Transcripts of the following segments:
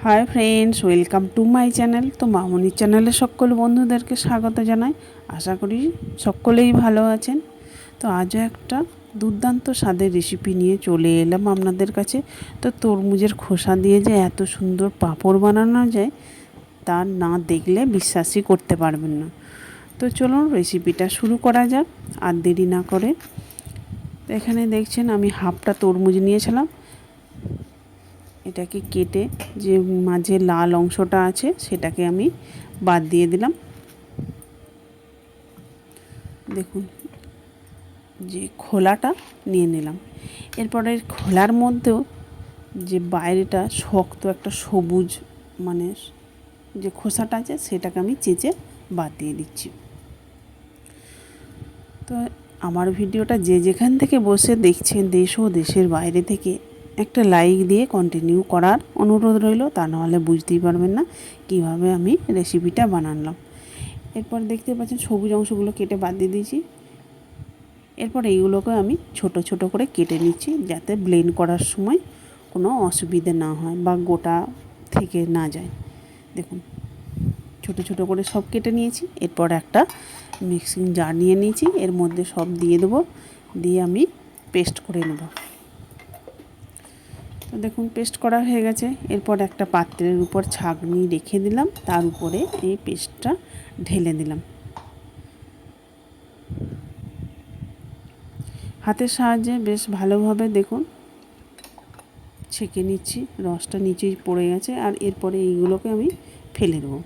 Hi friends, welcome to my channel. তো মামনির চ্যানেলে সকল বন্ধুদেরকে স্বাগত জানাই। আশা করি সকলেই ভালো আছেন। তো আজও একটা দুর্দান্ত স্বাদের রেসিপি নিয়ে চলে এলাম আপনাদের কাছে। তো তরমুজের খোসা দিয়ে যে এত সুন্দর পাঁপড় বানানো যায় তা না দেখলে বিশ্বাসই করতে পারবেন না। তো চলুন রেসিপিটা শুরু করা যাক আর দেরি না করে। তো এখানে দেখছেন আমি হাফটা তরমুজ নিয়েছিলাম। এটাকে কেটে যে মাঝে লাল অংশটা আছে সেটাকে আমি বাদ দিয়ে দিলাম। দেখুন যে খোলাটা নিয়ে নিলাম। এরপরে খোলার মধ্যেও যে বাইরেটা শক্ত একটা সবুজ মানে যে খোসাটা আছে সেটাকে আমি চেঁচে বাদ দিয়ে দিচ্ছি। তো আমার ভিডিওটা যে যেখান থেকে বসে দেখছেন, দেশ ও দেশের বাইরে থেকে, একটা লাইক দিয়ে কন্টিনিউ করার অনুরোধ রইল, তা নাহলে বুঝতেই পারবেন না কিভাবে আমি রেসিপিটা বানালাম। এরপর দেখতে পাচ্ছেন সবুজ অংশগুলো কেটে বাদ দিয়ে দিয়েছি। এরপর এইগুলোকে আমি ছোট ছোট করে কেটে নিচ্ছি যাতে ব্লেন্ড করার সময় কোনো অসুবিধে না হয় বা গোটা থেকে না যায়। দেখুন ছোট ছোট করে সব কেটে নিয়েছি। এরপর একটা মিক্সিং জার নিয়ে নিয়েছি, এর মধ্যে সব দিয়ে দেবো, দিয়ে আমি পেস্ট করে নেব। তো দেখুন পেস্ট করা হয়ে গেছে। এরপর একটা পাত্রের উপর ছাঁকনি রেখে দিলাম, তার উপরে এই পেস্টটা ঢেলে দিলাম। হাতের সাহায্যে বেশ ভালোভাবে দেখুন ছেঁকে নিচ্ছি, রসটা নিচেই পড়ে গেছে। আর এরপরে এইগুলোকে আমি ফেলে দেবো।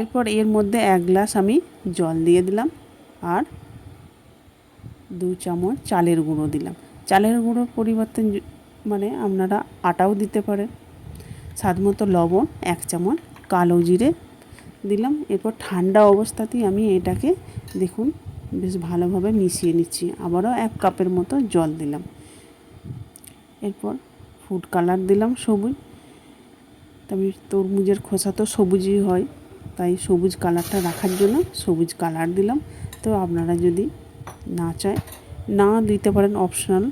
এরপর এর মধ্যে 1 গ্লাস আমি জল দিয়ে দিলাম আর 2 চামচ চালের গুঁড়ো দিলাম। চালের গুঁড়োর পরিবর্তে মানে আপনারা আটাও দিতে পারেন। স্বাদমতো লবণ, 1 চামচ কালো জিরে দিলাম। এরপর ঠান্ডা অবস্থাতেই আমি এটাকে দেখুন বেশ ভালোভাবে মিশিয়ে নিচ্ছি। আবারও 1 কাপের মতো জল দিলাম। এরপর ফুড কালার দিলাম সবুজ। তবে তরমুজের খোসা তো সবুজই হয়, তাই সবুজ কালারটা রাখার জন্য সবুজ কালার দিলাম। তো আপনারা যদি না চায় না দিতে পারেন, অপশনাল।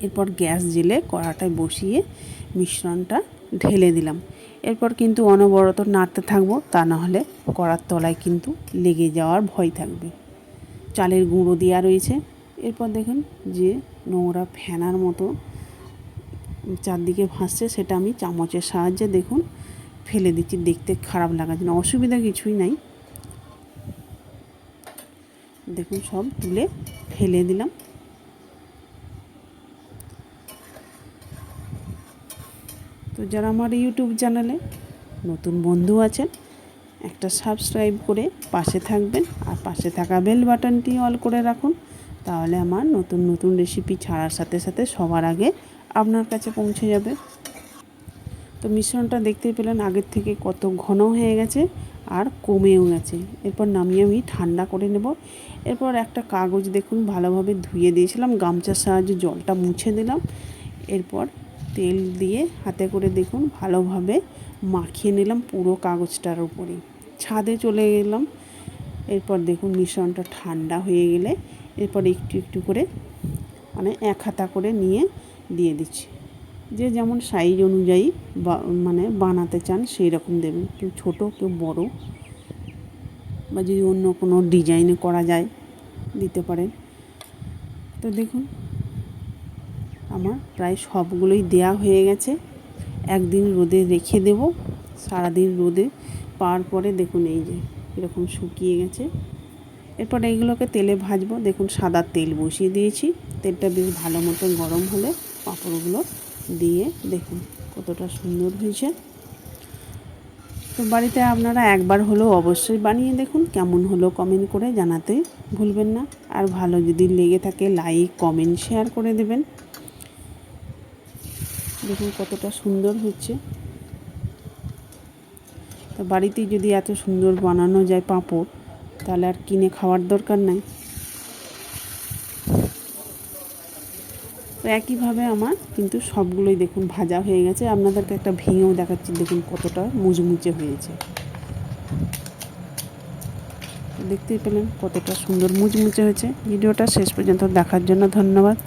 এরপর গ্যাস জেলে কড়াটায় বসিয়ে মিশ্রণটা ঢেলে দিলাম। এরপর কিন্তু অনবরত নাড়তে থাকবো, তা না হলে কড়ার তলায় কিন্তু লেগে যাওয়ার ভয় থাকবে। চালের গুঁড়ো দেওয়া রয়েছে। এরপর দেখুন যে নোংরা ফেনার মতো চারদিকে ভাসছে, সেটা আমি চামচের সাহায্যে দেখুন ফেলে দিচ্ছি, দেখতে খারাপ লাগার জন্য। অসুবিধা কিছুই নাই। দেখুন সব তুলে ফেলে দিলাম। তো যারা আমার ইউটিউব চ্যানেলে নতুন বন্ধু আছেন, একটা সাবস্ক্রাইব করে পাশে থাকবেন আর পাশে থাকা বেল বাটনটি অল করে রাখুন, তাহলে আমার নতুন নতুন রেসিপি ছাড়ার সাথে সাথে সবার আগে আপনার কাছে পৌঁছে যাবে। তো মিশ্রণটা দেখতেই পেলেন আগের থেকে কত ঘন হয়ে গেছে আর কমেও গেছে। এরপর নামিয়ে আমি ঠান্ডা করে নেব। এরপর একটা কাগজ দেখুন ভালোভাবে ধুয়ে দিয়েছিলাম, গামছার সাহায্যে জলটা মুছে দিলাম। এরপর তেল দিয়ে হাতে করে দেখুন ভালোভাবে মাখিয়ে নিলাম পুরো কাগজটার উপরে। ছাদে চলে গেলাম। এরপর দেখুন মিশ্রণটা ঠান্ডা হয়ে গেলে এরপর একটু একটু করে মানে 1 হাতা করে নিয়ে দিয়ে দিচ্ছি। যে যেমন সাইজ অনুযায়ী মানে বানাতে চান সেই রকম দেবেন, কেউ ছোটো কেউ বড়, বা যদি অন্য কোনো ডিজাইনে করা যায় দিতে পারেন। তো দেখুন আমার প্রায় সবগুলোই দেয়া হয়ে গেছে। একদিন রোদে রেখে দেব। সারাদিন রোদে পাওয়ার পরে দেখুন এই যে এরকম শুকিয়ে গেছে। এরপর এইগুলোকে তেলে ভাজবো। দেখুন সাদা তেল বসিয়ে দিয়েছি, তেলটা বেশ ভালো মতো গরম হলে পাঁপড়গুলো দিয়ে দেখুন কতটা সুন্দর হয়েছে। তো বাড়িতে আপনারা একবার হলেও অবশ্যই বানিয়ে দেখুন, কেমন হলো কমেন্ট করে জানাতে ভুলবেন না। আর ভালো যদি লেগে থাকে লাইক কমেন্ট শেয়ার করে দেবেন। দেখুন কতটা সুন্দর হচ্ছে। তো বাড়িতেই যদি এত সুন্দর বানানো যায় পাঁপড়, তাহলে আর কিনে খাওয়ার দরকার নাই। তো একইভাবে আমার কিন্তু সবগুলোই দেখুন ভাজা হয়ে গেছে। আপনাদেরকে একটা ভেঙেও দেখাচ্ছি, দেখুন কতটা মুচমুচে হয়েছে। দেখতেই পেলেন কতটা সুন্দর মুচমুচে হয়েছে। ভিডিওটা শেষ পর্যন্ত দেখার জন্য ধন্যবাদ।